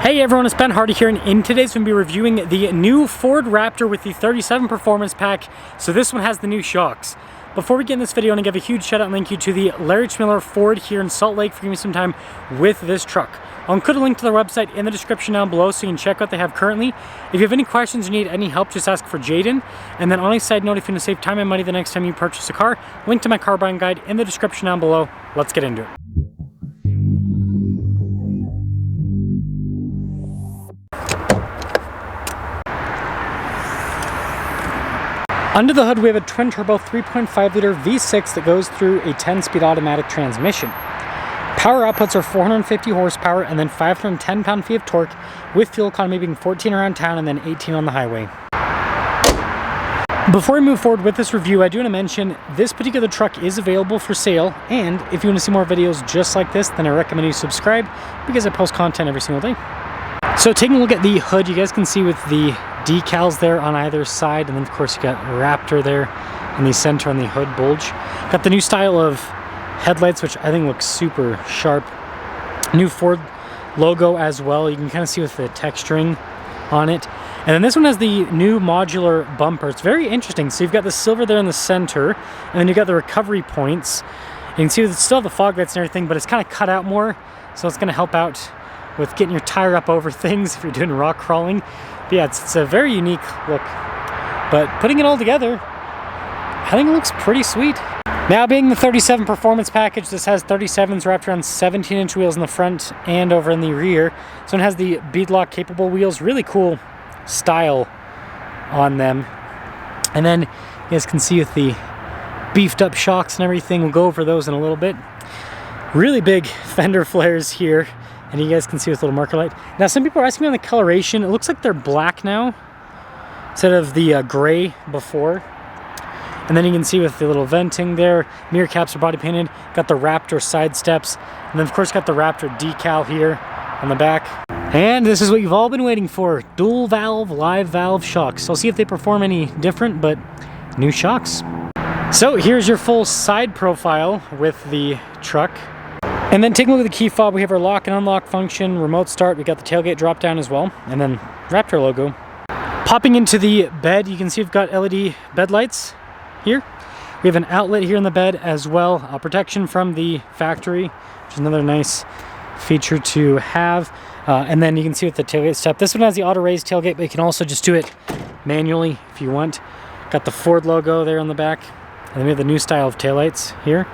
Hey everyone, it's Ben Hardy here, and in today's we're going to be reviewing the new Ford Raptor with the 37 Performance Pack. So this one has the new shocks. Before we get in this video, I want to give a huge shout out and thank you to the Larry Schmiller Ford here in Salt Lake for giving me some time with this truck. I'll include a link to their website in the description down below so you can check out what they have currently. If you have any questions or need any help, just ask for Jaden. And then on a side note, if you want to save time and money the next time you purchase a car, link to my car buying guide in the description down below. Let's get into it. Under the hood, we have a twin-turbo 3.5-liter V6 that goes through a 10-speed automatic transmission. Power outputs are 450 horsepower and then 510 pound-feet of torque, with fuel economy being 14 around town and then 18 on the highway. Before we move forward with this review, I do want to mention this particular truck is available for sale, and if you want to see more videos just like this, then I recommend you subscribe because I post content every single day. So taking a look at the hood, you guys can see with the decals there on either side, and then of course you got Raptor there in the center on the hood bulge. Got the new style of headlights, which I think looks super sharp. New Ford logo as well, you can kind of see with the texturing on it. And then this one has the new modular bumper. It's very interesting. So you've got the silver there in the center, and then you've got the recovery points. You can see it's still the fog lights and everything, but it's kind of cut out more, so it's going to help out with getting your tire up over things if you're doing rock crawling. But yeah, it's a very unique look. But putting it all together, I think it looks pretty sweet. Now, being the 37 Performance Package, this has 37s wrapped around 17-inch wheels in the front and over in the rear. So it has the beadlock capable wheels, really cool style on them. And then you guys can see with the beefed up shocks and everything, we'll go over those in a little bit. Really big fender flares here. And you guys can see with a little marker light. Now, some people are asking me on the coloration. It looks like they're black now instead of the gray before. And then you can see with the little venting there, mirror caps are body painted. Got the Raptor side steps. And then, of course, got the Raptor decal here on the back. And this is what you've all been waiting for. Dual valve, live valve shocks. I'll see if they perform any different, but new shocks. So here's your full side profile with the truck. And then taking a look at the key fob, we have our lock and unlock function, remote start, we got the tailgate drop down as well, and then Raptor logo. Popping into the bed, you can see we've got LED bed lights here. We have an outlet here in the bed as well, protection from the factory, which is another nice feature to have. And then you can see with the tailgate step, this one has the auto raise tailgate, but you can also just do it manually if you want. Got the Ford logo there on the back, and then we have the new style of taillights here.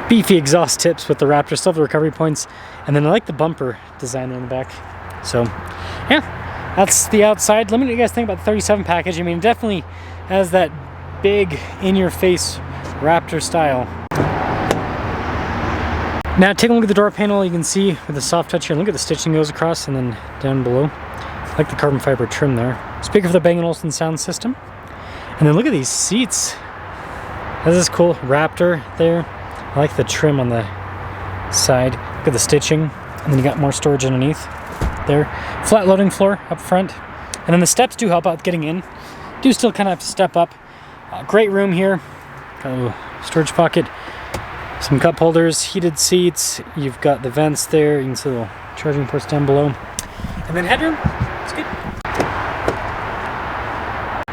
Beefy exhaust tips with the Raptor, still have the recovery points, and then I like the bumper design there in the back. So yeah, that's the outside. Let me know what you guys think about the 37 package. I mean, it definitely has that big in-your-face Raptor style. Now taking a look at the door panel, you can see with the soft touch here, look at the stitching goes across and then down below. I like the carbon fiber trim there. Speaker for the Bang & Olufsen sound system. And then look at these seats. This is cool, Raptor there. I like the trim on the side. Look at the stitching. And then you got more storage underneath there. Flat loading floor up front. And then the steps do help out getting in. Do still kind of have to step up. Great room here. Got a little storage pocket. Some cup holders, heated seats. You've got the vents there. You can see the little charging ports down below. And then headroom. It's good.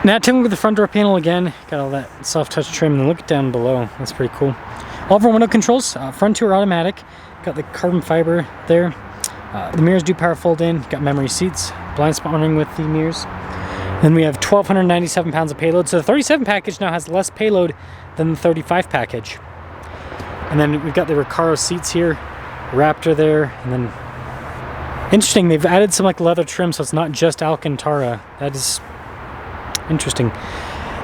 Now taking a look at the front door panel again. Got all that soft touch trim. And then look down below. That's pretty cool. All of our window controls, front two are automatic. Got the carbon fiber there. The mirrors do power fold in. Got memory seats, blind spot monitoring with the mirrors. Then we have 1,297 pounds of payload. So the 37 package now has less payload than the 35 package. And then we've got the Recaro seats here, Raptor there, and then interesting, they've added some like leather trim, so it's not just Alcantara. That is interesting.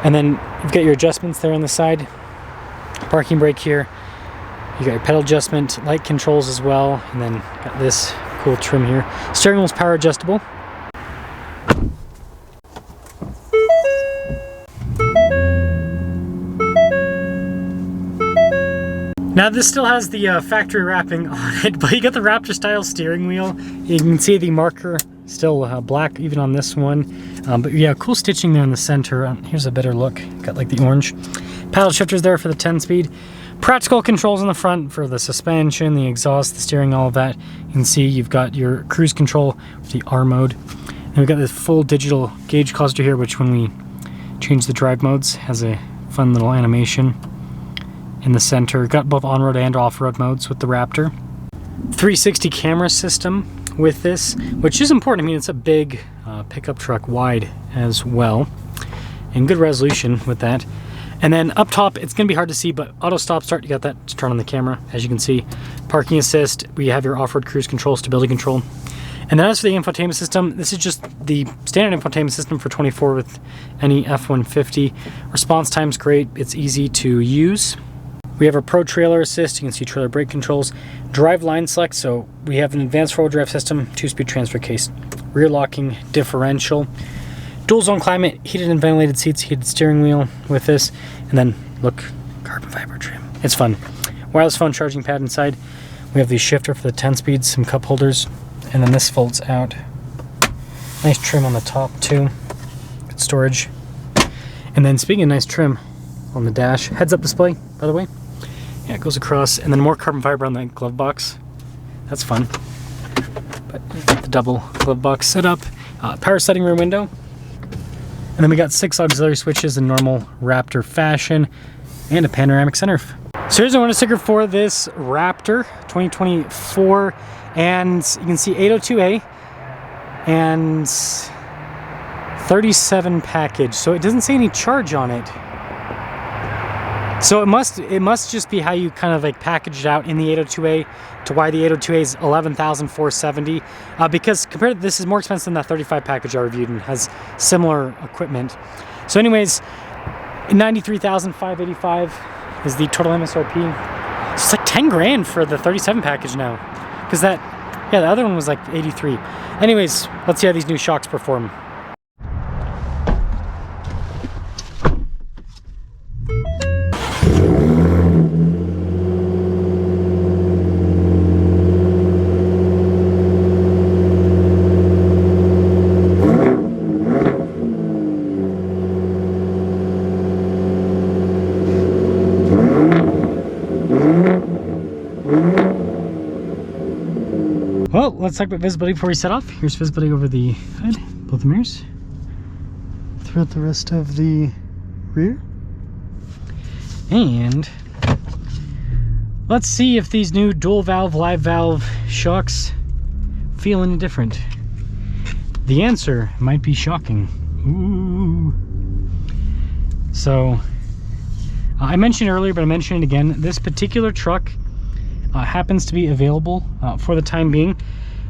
And then you've got your adjustments there on the side. Parking brake here. You got your pedal adjustment, light controls as well, and then got this cool trim here. Steering wheel's power adjustable. Now this still has the factory wrapping on it, but you got the Raptor style steering wheel. You can see the marker still black even on this one. But yeah, cool stitching there in the center. Here's a better look. Got like the orange. Paddle shifters there for the 10-speed. Practical controls in the front for the suspension, the exhaust, the steering, all of that. You can see you've got your cruise control with the R mode. And we've got this full digital gauge cluster here, which when we change the drive modes has a fun little animation in the center. Got both on-road and off-road modes with the Raptor. 360 camera system with this, which is important. I mean, it's a big pickup truck, wide as well, and good resolution with that. And then up top, it's going to be hard to see, but auto stop start, you got that to turn on the camera, as you can see. Parking assist, we have your off-road cruise control, stability control. And then as for the infotainment system, this is just the standard infotainment system for 24 with any F-150. Response time's great, it's easy to use. We have a Pro Trailer Assist, you can see trailer brake controls. Drive line select, so we have an advanced four-wheel drive system, 2-speed transfer case, rear locking differential. Dual zone climate, heated and ventilated seats, heated steering wheel with this, and then look, carbon fiber trim. It's fun. Wireless phone charging pad inside. We have the shifter for the 10 speeds, some cup holders, and then this folds out. Nice trim on the top too. Good storage. And then speaking of nice trim on the dash, heads up display, by the way. Yeah, it goes across, and then more carbon fiber on the glove box. That's fun. But you've got the double glove box set up. Power setting rear window. And then we got 6 auxiliary switches in normal Raptor fashion, and a panoramic sunroof. So here's a window sticker for this Raptor 2024, and you can see 802A and 37 package. So it doesn't say any charge on it. So it must just be how you kind of like packaged out in the 802A to why the 802A is $11,470, because compared to this is more expensive than that 35 package I reviewed and has similar equipment. So anyways, $93,585 is the total MSRP. So it's like 10 grand for the 37 package now, because that, yeah, the other one was like 83. Anyways, let's see how these new shocks perform. Well, let's talk about visibility before we set off. Here's visibility over the hood, both the mirrors, throughout the rest of the rear. And let's see if these new dual valve, live valve shocks feel any different. The answer might be shocking. Ooh. So, I mentioned earlier, but I mentioned it again, this particular truck happens to be available for the time being.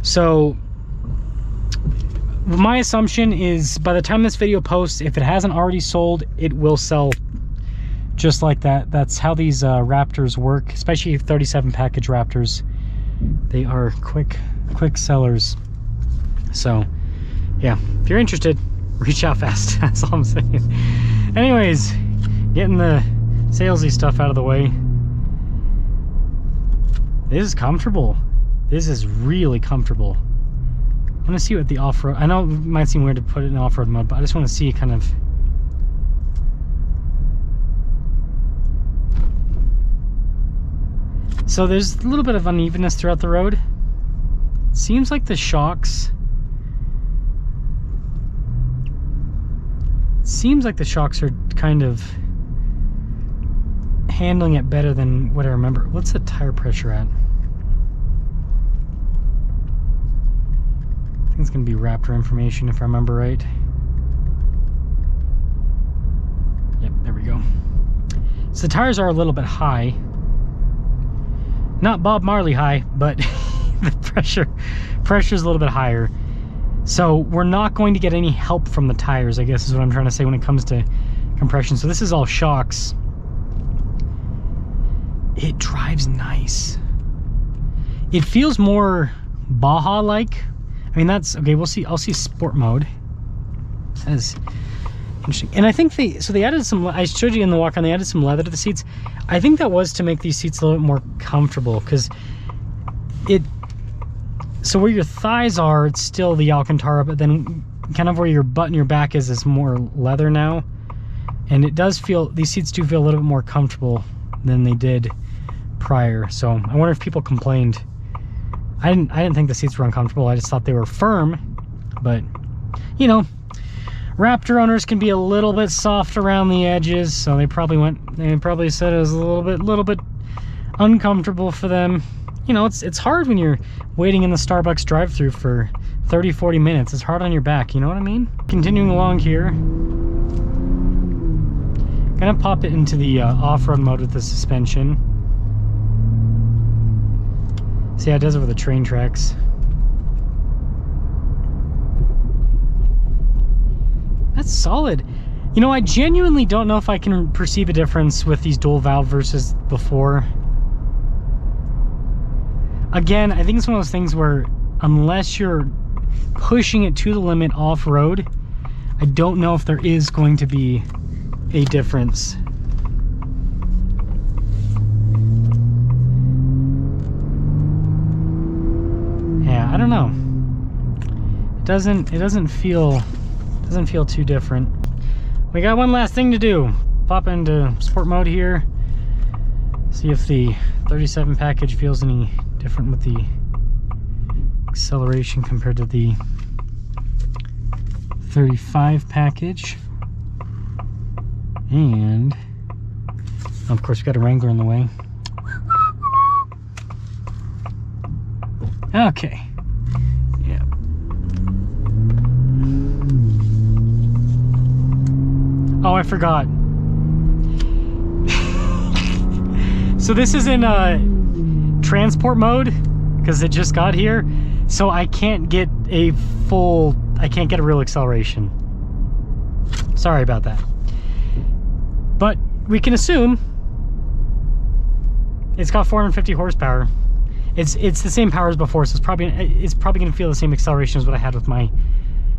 So my assumption is by the time this video posts, if it hasn't already sold, it will sell just like that. That's how these Raptors work, especially 37 package Raptors. They are quick sellers. So yeah, if you're interested, reach out fast. That's all I'm saying. Anyways, getting the salesy stuff out of the way. This is comfortable. This is really comfortable. I want to see what the off-road, I know it might seem weird to put it in off-road mode, but I just want to see kind of. So there's a little bit of unevenness throughout the road. Seems like the shocks are kind of handling it better than what I remember. What's the tire pressure at? I think it's gonna be Raptor information if I remember right. Yep, there we go. So the tires are a little bit high. Not Bob Marley high, but the pressure's a little bit higher. So we're not going to get any help from the tires, I guess is what I'm trying to say when it comes to compression. So this is all shocks. It drives nice. It feels more Baja-like. I mean, that's okay. We'll see. I'll see sport mode. That is interesting. And I think they added some. I showed you in the walk around. They added some leather to the seats. I think that was to make these seats a little bit more comfortable, because so where your thighs are, it's still the Alcantara, but then kind of where your butt and your back is more leather now. And it does feel, these seats do feel a little bit more comfortable than they did prior. So I wonder if people complained. I didn't think the seats were uncomfortable. I just thought they were firm, but you know, Raptor owners can be a little bit soft around the edges, so they probably said it was a little bit uncomfortable for them. You know, it's hard when you're waiting in the Starbucks drive-thru for 30-40 minutes. It's hard on your back, you know what I mean? Continuing along here, gonna pop it into the off-road mode with the suspension. See how it does it with the train tracks. That's solid. You know, I genuinely don't know if I can perceive a difference with these dual valve versus before. Again, I think it's one of those things where unless you're pushing it to the limit off-road, I don't know if there is going to be a difference. Yeah, I don't know. It doesn't feel too different. We got one last thing to do. Pop into sport mode here. See if the 37 package feels any different with the acceleration compared to the 35 package. And of course we got a Wrangler in the way. Okay. Yeah. Oh, I forgot. So this is in transport mode because it just got here, so I can't get a real acceleration. Sorry about that. But we can assume it's got 450 horsepower. It's the same power as before, so it's probably going to feel the same acceleration as what I had with my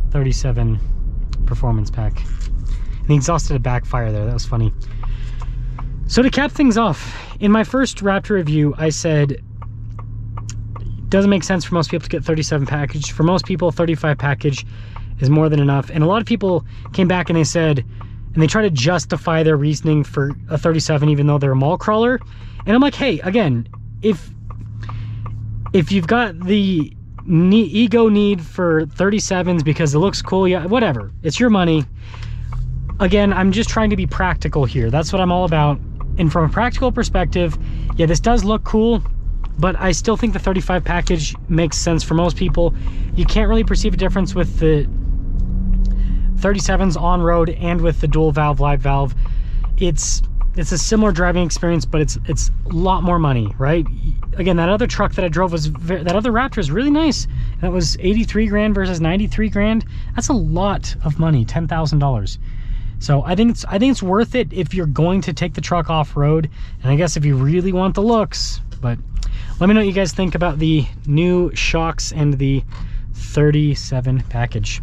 37 performance pack. And the exhaust did a backfire there. That was funny. So to cap things off, in my first Raptor review, I said it doesn't make sense for most people to get 37 package. For most people, 35 package is more than enough. And a lot of people came back and they said, and they try to justify their reasoning for a 37 even though they're a mall crawler. And I'm like, hey, again, if you've got the ego need for 37s because it looks cool, yeah, whatever, it's your money. Again, I'm just trying to be practical here. That's what I'm all about. And from a practical perspective, yeah, this does look cool, but I still think the 35 package makes sense for most people. You can't really perceive a difference with the 37s on road and with the dual valve live valve. It's a similar driving experience, but it's a lot more money, right? Again, that other truck that I drove that other Raptor is really nice. That was 83 grand versus 93 grand. That's a lot of money, $10,000. So I think it's worth it if you're going to take the truck off-road, and I guess if you really want the looks. But let me know what you guys think about the new shocks and the 37 package.